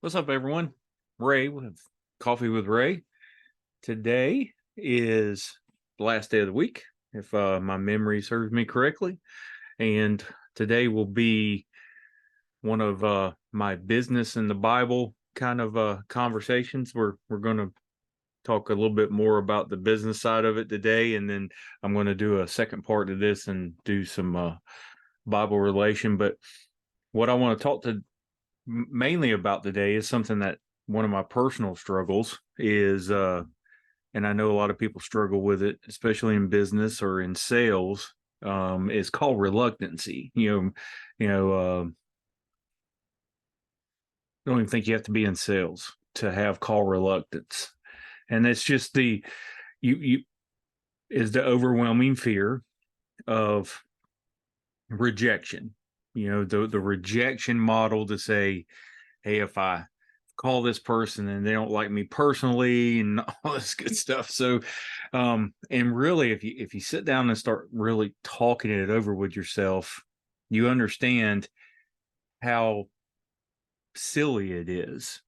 What's up, everyone? Ray with Coffee with Ray. Today is the last day of the week, if my memory serves me correctly. And today will be one of my business in the Bible kind of conversations. We're going to talk a little bit more about the business side of it today, and then I'm going to do a second part of this and do some Bible relation. But what I want to talk to mainly about today is something that one of my personal struggles is, and I know a lot of people struggle with it, especially in business or in sales, is called reluctancy. I don't even think you have to be in sales to have call reluctance. And it's just you is the overwhelming fear of rejection. The rejection model to say, hey, if I call this person and they don't like me personally and all this good stuff. So, and really, if you sit down and start really talking it over with yourself, you understand how silly it is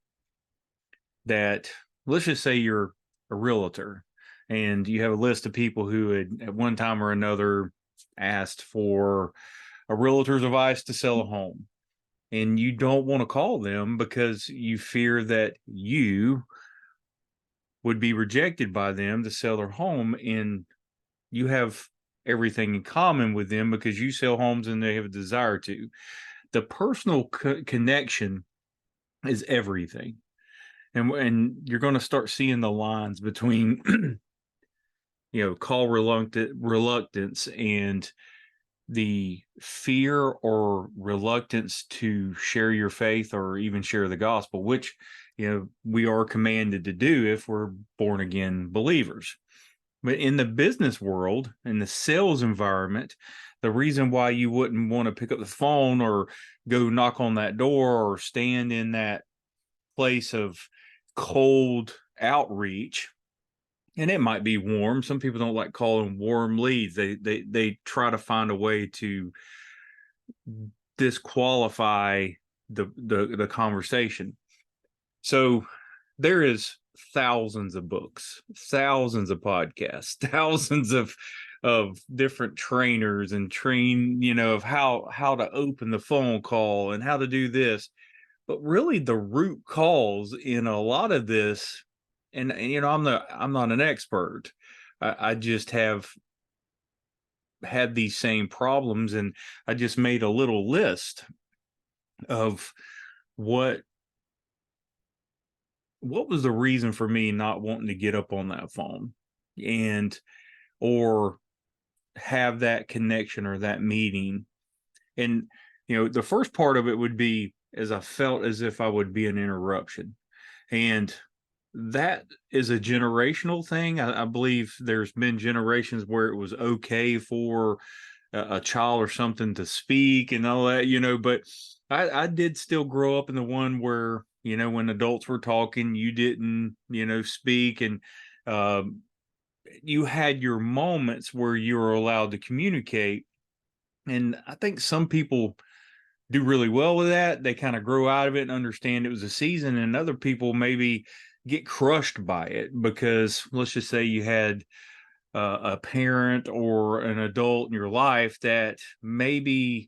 that, let's just say you're a realtor and you have a list of people who had at one time or another asked for a realtor's advice to sell a home, and you don't want to call them because you fear that you would be rejected by them to sell their home, and you have everything in common with them because you sell homes and they have a desire to. The personal connection is everything, and you're going to start seeing the lines between call reluctance and the fear or reluctance to share your faith or even share the gospel, which we are commanded to do if we're born again believers. But in the business world, in the sales environment, the reason why you wouldn't want to pick up the phone or go knock on that door or stand in that place of cold outreach, and it might be warm. Some people don't like calling warm leads. They try to find a way to disqualify the conversation. So there is thousands of books, thousands of podcasts, thousands of different trainers and of how to open the phone call and how to do this. But really the root cause in a lot of this, and I'm not an expert. I just have had these same problems, and I just made a little list of what was the reason for me not wanting to get up on that phone and or have that connection or that meeting. And the first part of it would be as I felt as if I would be an interruption. And that is a generational thing. I believe there's been generations where it was okay for a child or something to speak and all that, but I did still grow up in the one where, when adults were talking, you didn't, speak, and you had your moments where you were allowed to communicate. And I think some people do really well with that. They kind of grow out of it and understand it was a season, and other people maybe get crushed by it because, let's just say, you had a parent or an adult in your life that maybe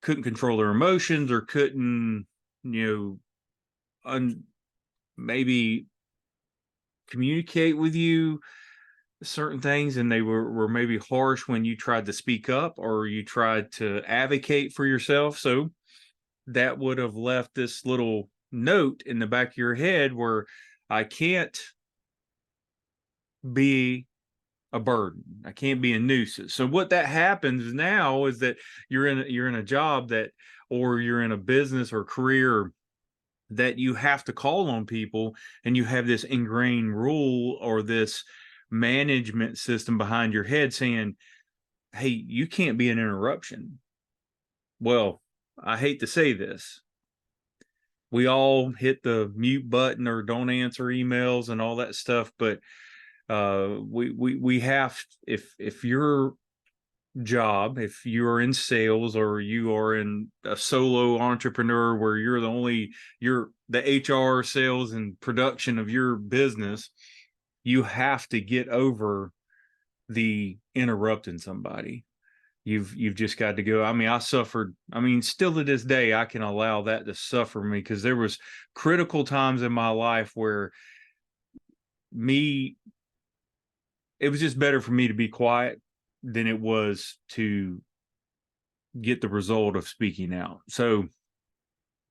couldn't control their emotions or couldn't, maybe communicate with you certain things, and they were maybe harsh when you tried to speak up or you tried to advocate for yourself. So that would have left this little note in the back of your head where I can't be a burden. I can't be a nuisance. So what that happens now is that you're in a job that, or you're in a business or career that you have to call on people, and you have this ingrained rule or this management system behind your head saying, hey, you can't be an interruption. Well, I hate to say this. We all hit the mute button or don't answer emails and all that stuff, but we have, if you're job, if you are in sales or you are in a solo entrepreneur where you're the HR, sales, and production of your business, you have to get over the interrupting somebody. You've just got to go. I mean, I suffered. I mean, still to this day, I can allow that to suffer me, because there was critical times in my life where it was just better for me to be quiet than it was to get the result of speaking out. So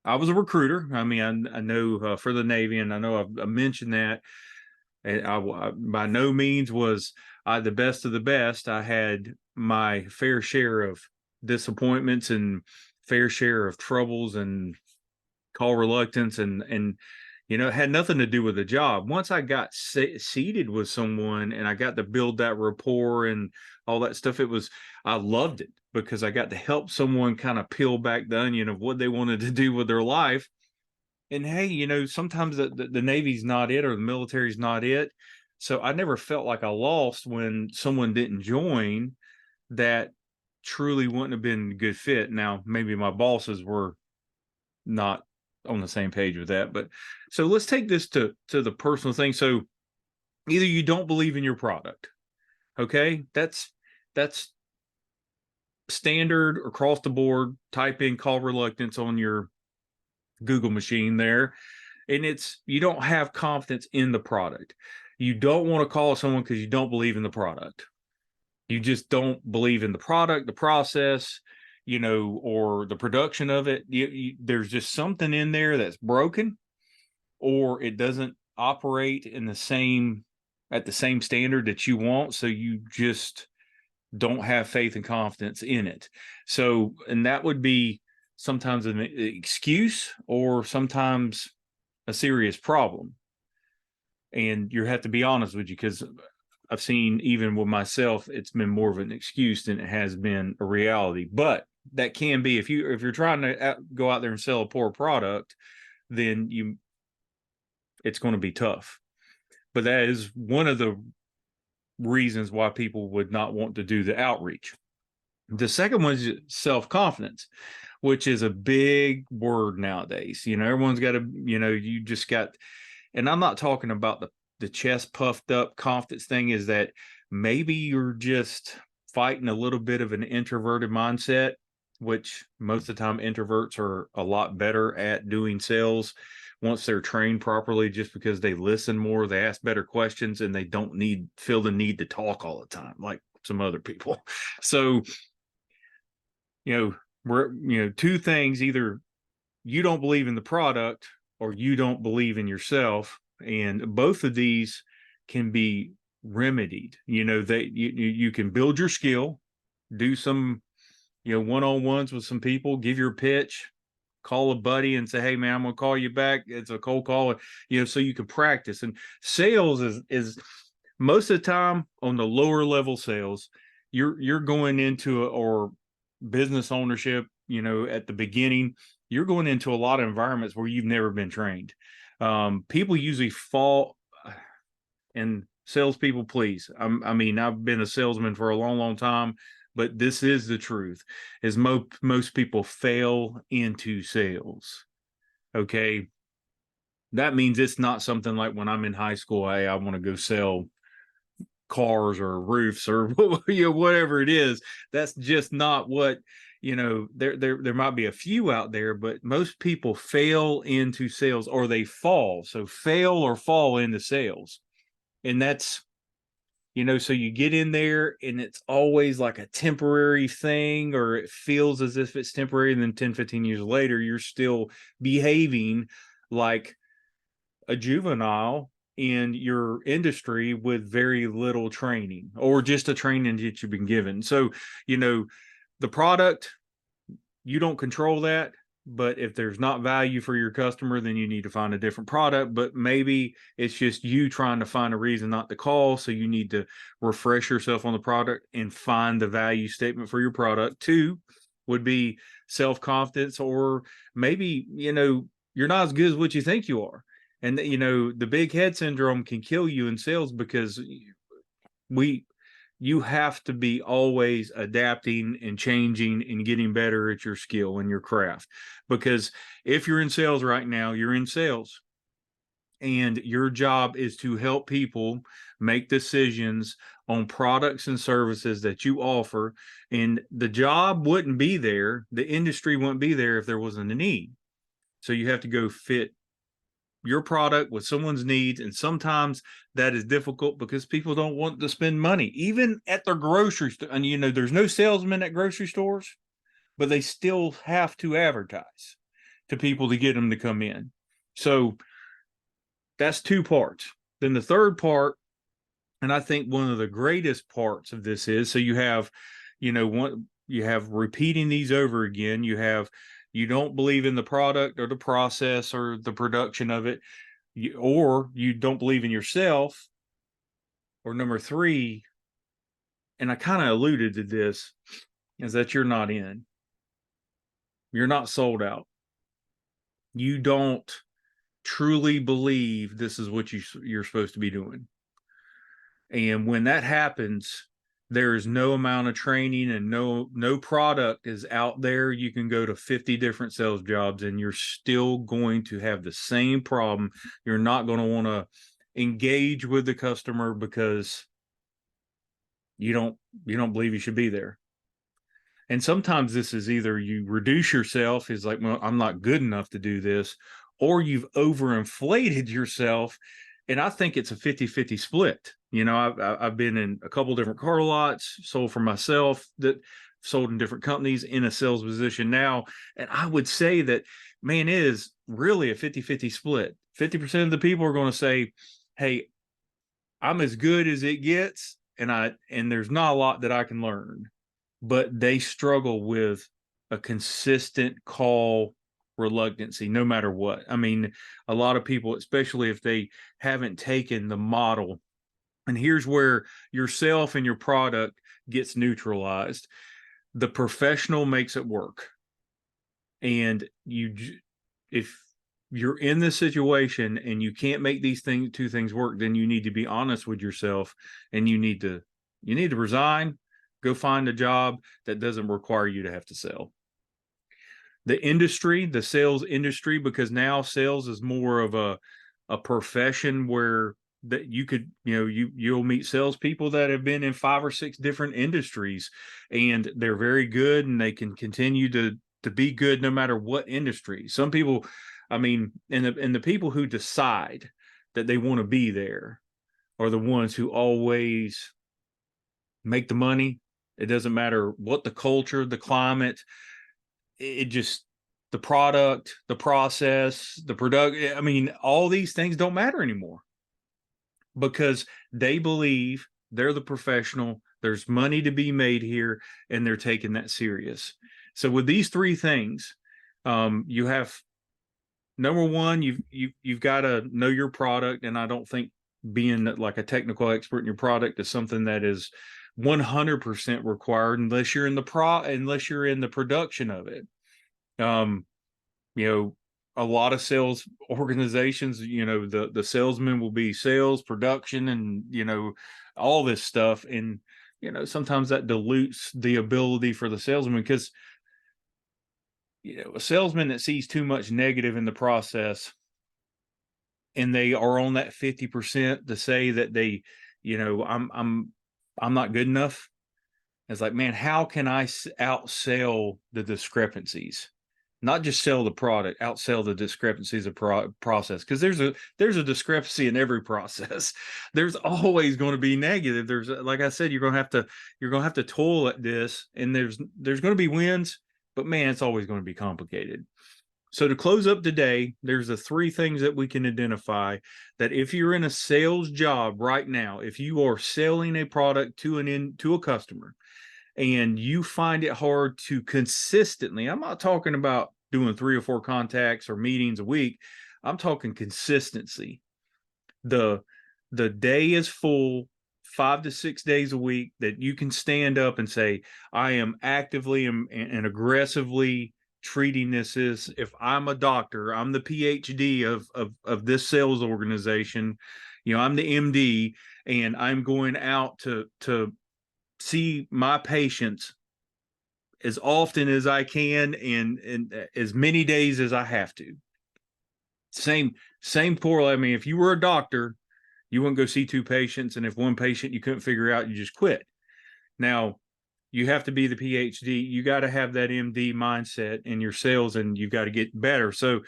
I was a recruiter. I mean, I know for the Navy, and I know I mentioned that. And I by no means was I the best of the best. I had my fair share of disappointments and fair share of troubles and call reluctance, and it had nothing to do with the job. Once I got seated with someone and I got to build that rapport and all that stuff, I loved it, because I got to help someone kind of peel back the onion of what they wanted to do with their life. And hey, sometimes the Navy's not it, or the military's not it. So I never felt like I lost when someone didn't join that truly wouldn't have been a good fit. Now, maybe my bosses were not on the same page with that. But so let's take this to the personal thing. So either you don't believe in your product. Okay. That's standard across the board. Type in call reluctance on your Google machine there. And you don't have confidence in the product. You don't want to call someone because you don't believe in the product. You just don't believe in the product, the process, or the production of it. There's just something in there that's broken, or it doesn't operate at the same standard that you want. So you just don't have faith and confidence in it. So, and that would be sometimes an excuse, or sometimes a serious problem. And you have to be honest with you, because I've seen, even with myself, it's been more of an excuse than it has been a reality. But that can be, if you're trying to go out there and sell a poor product, then it's going to be tough. But that is one of the reasons why people would not want to do the outreach. The second one is self-confidence, which is a big word nowadays. Everyone's got you just got, and I'm not talking about the chest puffed up confidence thing, is that maybe you're just fighting a little bit of an introverted mindset, which most of the time introverts are a lot better at doing sales once they're trained properly, just because they listen more, they ask better questions, and they don't feel the need to talk all the time like some other people. So, two things: either you don't believe in the product, or you don't believe in yourself. And both of these can be remedied. You can build your skill, do some, one-on-ones with some people, give your pitch, call a buddy and say, hey man, I'm going to call you back. It's a cold call, so you can practice. And sales is most of the time on the lower level sales, you're going into or business ownership, at the beginning, you're going into a lot of environments where you've never been trained. People usually fall, and salespeople, please. I mean, I've been a salesman for a long, long time, but this is the truth: is most people fail into sales. Okay. That means it's not something like when I'm in high school, hey, I want to go sell cars or roofs or whatever it is. That's just not what, there might be a few out there, but most people fail into sales, or they fall. So fail or fall into sales. And that's, so you get in there and it's always like a temporary thing, or it feels as if it's temporary. And then 10, 15 years later, you're still behaving like a juvenile in your industry with very little training, or just a training that you've been given. So, the product, you don't control that. But if there's not value for your customer, then you need to find a different product. But maybe it's just you trying to find a reason not to call. So you need to refresh yourself on the product and find the value statement for your product. 2 would be self-confidence, or maybe, you're not as good as what you think you are. And, the big head syndrome can kill you in sales, because you have to be always adapting and changing and getting better at your skill and your craft. Because if you're in sales right now, you're in sales, and your job is to help people make decisions on products and services that you offer. And the job wouldn't be there, the industry wouldn't be there if there wasn't a need. So you have to go fit your product with someone's needs. And sometimes that is difficult because people don't want to spend money, even at their grocery store. And, you know, there's no salesmen at grocery stores, but they still have to advertise to people to get them to come in. So that's two parts. Then the third part, and I think one of the greatest parts of this is, so you have, you have repeating these over again. You don't believe in the product or the process or the production of it, or you don't believe in yourself. Or number three, and I kind of alluded to this, is that you're not in. You're not sold out. You don't truly believe this is what you're supposed to be doing. And when that happens, there is no amount of training and no product is out there. You can go to 50 different sales jobs and you're still going to have the same problem. You're not going to want to engage with the customer because you don't believe you should be there. And sometimes this is either you reduce yourself, is like, well, I'm not good enough to do this, or you've overinflated yourself. And I think it's a 50-50 split. You know, I've been in a couple different car lots, sold for myself, that sold in different companies, in a sales position now. And I would say that, man, it is really a 50-50 split. 50% of the people are going to say, hey, I'm as good as it gets, and there's not a lot that I can learn. But they struggle with a consistent call reluctancy, no matter what. I mean, a lot of people, especially if they haven't taken the model, and here's where yourself and your product gets neutralized. The professional makes it work. And if you're in this situation and you can't make these two things work, then you need to be honest with yourself, and you need to resign, go find a job that doesn't require you to have to sell. The industry, the sales industry, because now sales is more of a profession where that you could, you'll meet salespeople that have been in 5 or 6 different industries, and they're very good, and they can continue to be good no matter what industry. Some people, I mean, and the people who decide that they want to be there are the ones who always make the money. It doesn't matter what the culture, the climate, it just, the product, the process, the product. I mean, all these things don't matter anymore because they believe they're the professional. There's money to be made here, and they're taking that serious. So with these 3 things, you have, number one, you've got to know your product. And I don't think being like a technical expert in your product is something that is 100% required unless you're in the production of it. A lot of sales organizations, the salesman will be sales, production, and all this stuff. And sometimes that dilutes the ability for the salesman, because a salesman that sees too much negative in the process, and they are on that 50% to say that they, I'm not good enough. It's like, man, how can I outsell the discrepancies? Not just sell the product, outsell the discrepancies of process. Because there's a discrepancy in every process. There's always going to be negative. There's, like I said, you're going to have to toil at this, and there's going to be wins, but man, it's always going to be complicated. So to close up today, there's the 3 things that we can identify that if you're in a sales job right now, if you are selling a product to a customer, and you find it hard to consistently, I'm not talking about doing 3 or 4 contacts or meetings a week. I'm talking consistency. The day is full, 5 to 6 days a week, that you can stand up and say, I am actively and aggressively treating this as if I'm a doctor. I'm the PhD of this sales organization. I'm the MD, and I'm going out to see my patients as often as I can and as many days as I have to. Same correlate. I mean, if you were a doctor, you wouldn't go see two patients, and if one patient you couldn't figure out, you just quit. Now, you have to be the PhD. You got to have that MD mindset in your sales, and you've got to get better. So,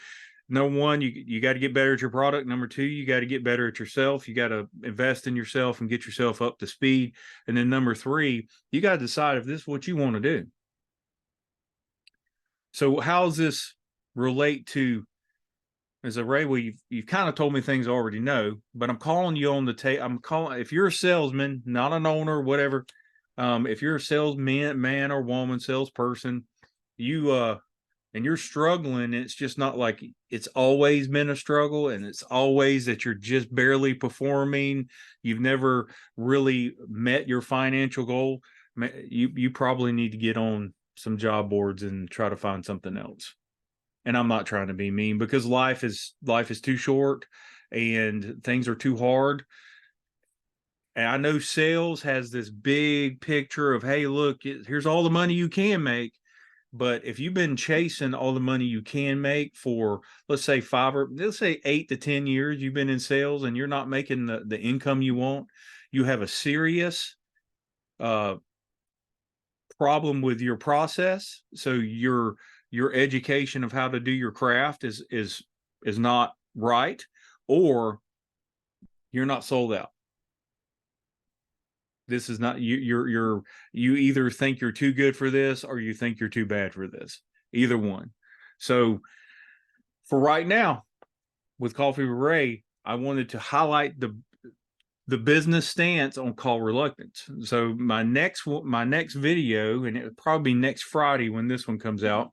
number one, you got to get better at your product. Number two, you got to get better at yourself. You got to invest in yourself and get yourself up to speed. And then number three, you got to decide if this is what you want to do. So how does this relate to, as a Ray? Well, you've kind of told me things I already know, but I'm calling you on the tape. I'm calling, if you're a salesman, not an owner, whatever. If you're a salesman, man or woman, salesperson, and you're struggling, it's just not like it's always been a struggle, and it's always that you're just barely performing. You've never really met your financial goal. You probably need to get on some job boards and try to find something else. And I'm not trying to be mean, because life is too short and things are too hard. And I know sales has this big picture of, hey, look, here's all the money you can make. But if you've been chasing all the money you can make for, let's say 8 to 10 years, you've been in sales and you're not making the income you want, you have a serious problem with your process. So your education of how to do your craft is not right, or you're not sold out. This is not you either think you're too good for this or you think you're too bad for this. Either one. So for right now, with Coffee with Ray, I wanted to highlight the business stance on call reluctance. So my next video, and it'll probably be next Friday when this one comes out,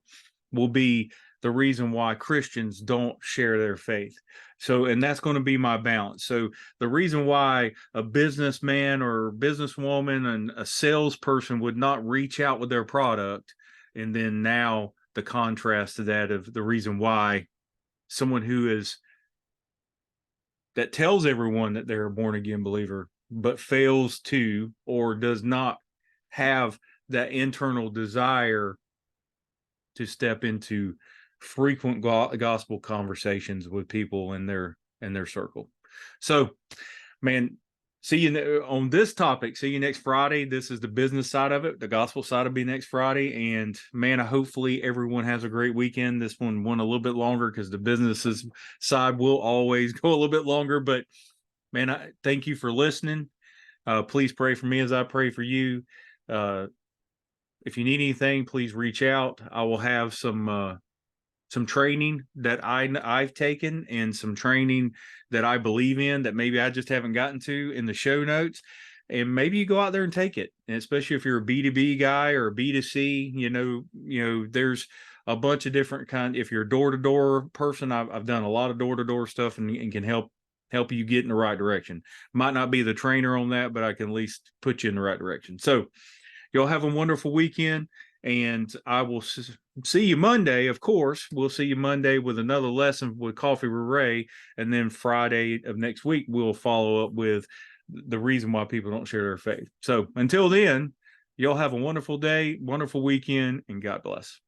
will be the reason why Christians don't share their faith. So, and that's going to be my balance. So the reason why a businessman or businesswoman and a salesperson would not reach out with their product, and then now the contrast to that of the reason why someone that tells everyone that they're a born again believer, but fails to, or does not have that internal desire to step into frequent gospel conversations with people in their circle. So, man, see you on this topic. See you next Friday. This is the business side of it. The gospel side will be next Friday. And man, hopefully everyone has a great weekend. This one went a little bit longer because the businesses side will always go a little bit longer. But man, I thank you for listening. Please pray for me as I pray for you. If you need anything, please reach out. I will have some training that I've taken and some training that I believe in that maybe I just haven't gotten to in the show notes. And maybe you go out there and take it. And especially if you're a B2B guy or a B2C, you know, there's a bunch of different kinds. If you're a door-to-door person, I've done a lot of door-to-door stuff and can help you get in the right direction. Might not be the trainer on that, but I can at least put you in the right direction. So y'all have a wonderful weekend, and I will see you Monday. Of course, we'll see you Monday with another lesson with Coffee with Ray, and then Friday of next week, we'll follow up with the reason why people don't share their faith. So until then, y'all have a wonderful day, wonderful weekend, and God bless.